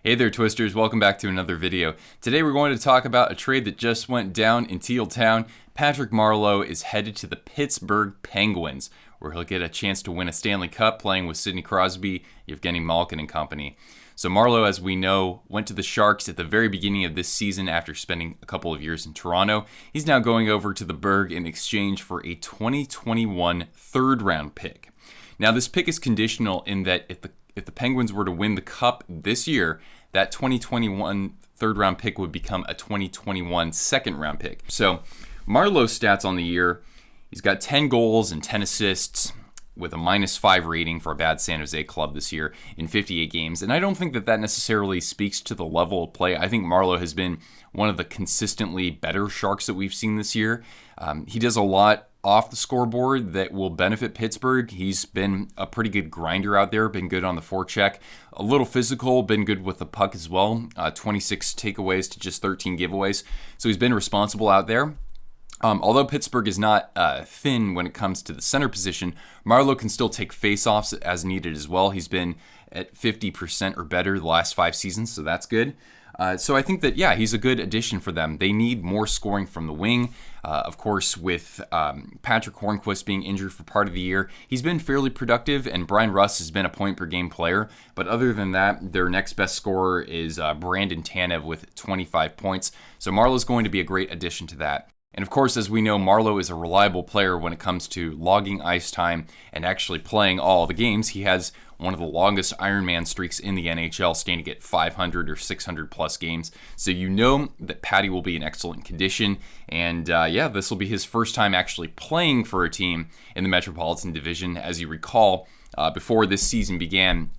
Hey there, Twisters. Welcome back to another video. Today we're going to talk about a trade that just went down in Teal Town. Patrick Marleau is headed to the Pittsburgh Penguins, where he'll get a chance to win a Stanley Cup playing with Sidney Crosby, Evgeny Malkin, and company. So Marleau, as we know, went to the Sharks at the very beginning of this season after spending a couple of years in Toronto. He's now going over to the Berg in exchange for a 2021 third-round pick. Now, this pick is conditional in that if the Penguins were to win the Cup this year, that 2021 third-round pick would become a 2021 second-round pick. So Marleau's stats on the year, he's got 10 goals and 10 assists with a -5 rating for a bad San Jose club this year in 58 games. And I don't think that necessarily speaks to the level of play. I think Marleau has been one of the consistently better Sharks that we've seen this year. He does a lot off the scoreboard that will benefit Pittsburgh. He's been a pretty good grinder out there, been good on the forecheck, a little physical, been good with the puck as well, 26 takeaways to just 13 giveaways. So he's been responsible out there. Although Pittsburgh is not thin when it comes to the center position, Marleau can still take faceoffs as needed as well. He's been at 50% or better the last 5 seasons, so that's good. So I think that, yeah, he's a good addition for them. They need more scoring from the wing. Of course, with Patrick Hornquist being injured for part of the year, he's been fairly productive, and Brian Rust has been a point-per-game player. But other than that, their next best scorer is Brandon Tanev with 25 points. So Marleau's going to be a great addition to that. And of course, as we know, Marleau is a reliable player when it comes to logging ice time and actually playing all the games. He has one of the longest Ironman streaks in the NHL, standing at 500 or 600 plus games. So you know that Patty will be in excellent condition. And this will be his first time actually playing for a team in the Metropolitan Division. As you recall, before this season began,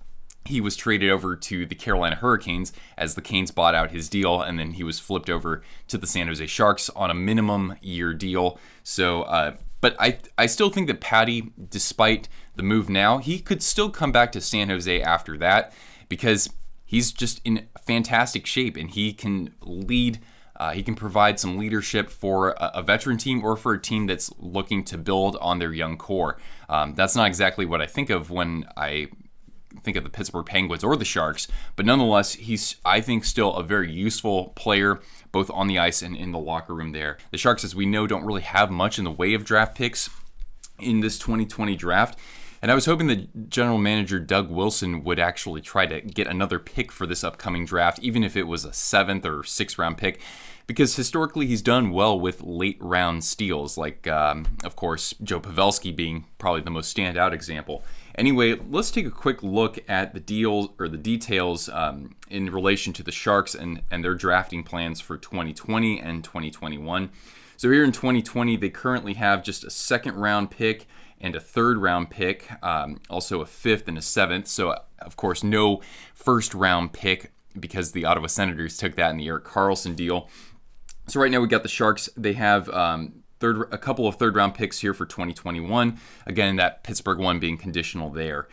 he was traded over to the Carolina Hurricanes as the Canes bought out his deal, and then he was flipped over to the San Jose Sharks on a minimum year deal. So, but I still think that Patty, despite the move now, he could still come back to San Jose after that because he's just in fantastic shape and he can lead. He can provide some leadership for a veteran team or for a team that's looking to build on their young core. That's not exactly what I think of when I think of the Pittsburgh Penguins or the Sharks, but nonetheless, he's, I think, still a very useful player, both on the ice and in the locker room there. The Sharks, as we know, don't really have much in the way of draft picks in this 2020 draft, and I was hoping that general manager Doug Wilson would actually try to get another pick for this upcoming draft, even if it was a 7th or 6th round pick, because historically he's done well with late round steals, like, of course, Joe Pavelski being probably the most standout example. Anyway, let's take a quick look at the deals or the details in relation to the Sharks and their drafting plans for 2020 and 2021. So here in 2020, they currently have just a 2nd round pick and a 3rd round pick, also a 5th and a 7th. So, of course, no 1st round pick because the Ottawa Senators took that in the Erik Karlsson deal. So right now we got the Sharks. They have a couple of 3rd round picks here for 2021. Again, that Pittsburgh one being conditional there.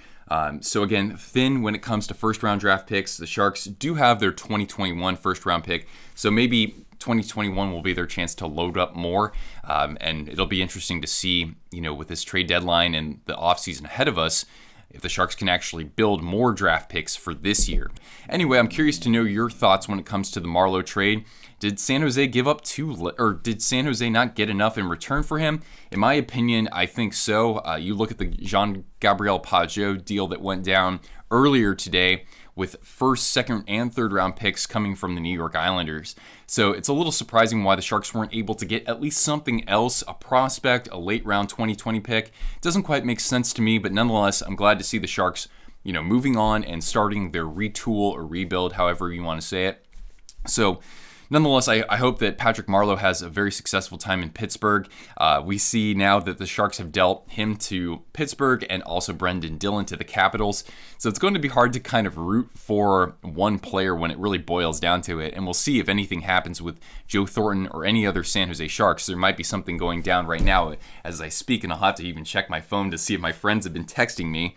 So again, thin when it comes to 1st round draft picks. The Sharks do have their 2021 1st round pick. So maybe 2021 will be their chance to load up more. And it'll be interesting to see, with this trade deadline and the offseason ahead of us, if the Sharks can actually build more draft picks for this year. Anyway, I'm curious to know your thoughts when it comes to the Marleau trade. Did San Jose give up or did San Jose not get enough in return for him? In my opinion, I think so. You look at the Jean-Gabriel Pageau deal that went down earlier today with 1st, 2nd, and 3rd round picks coming from the New York Islanders. So it's a little surprising why the Sharks weren't able to get at least something else, a prospect, a late round 2020 pick. It doesn't quite make sense to me, but nonetheless, I'm glad to see the Sharks, moving on and starting their retool or rebuild, however you want to say it. So nonetheless, I hope that Patrick Marleau has a very successful time in Pittsburgh. We see now that the Sharks have dealt him to Pittsburgh and also Brendan Dillon to the Capitals. So it's going to be hard to kind of root for one player when it really boils down to it. And we'll see if anything happens with Joe Thornton or any other San Jose Sharks. There might be something going down right now as I speak, and I'll have to even check my phone to see if my friends have been texting me.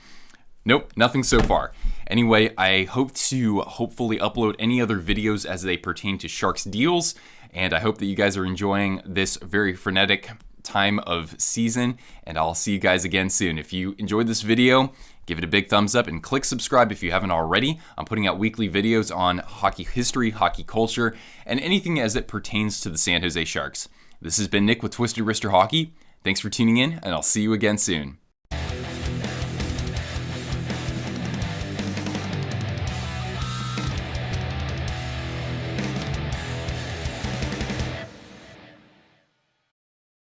Nope, nothing so far. Anyway, I hope to hopefully upload any other videos as they pertain to Sharks deals, and I hope that you guys are enjoying this very frenetic time of season, and I'll see you guys again soon. If you enjoyed this video, Give it a big thumbs up and click subscribe if you haven't already. I'm putting out weekly videos on hockey history, hockey culture, and anything as it pertains to the San Jose Sharks. This has been Nick with Twisted Wrister Hockey. Thanks for tuning in, and I'll see you again soon.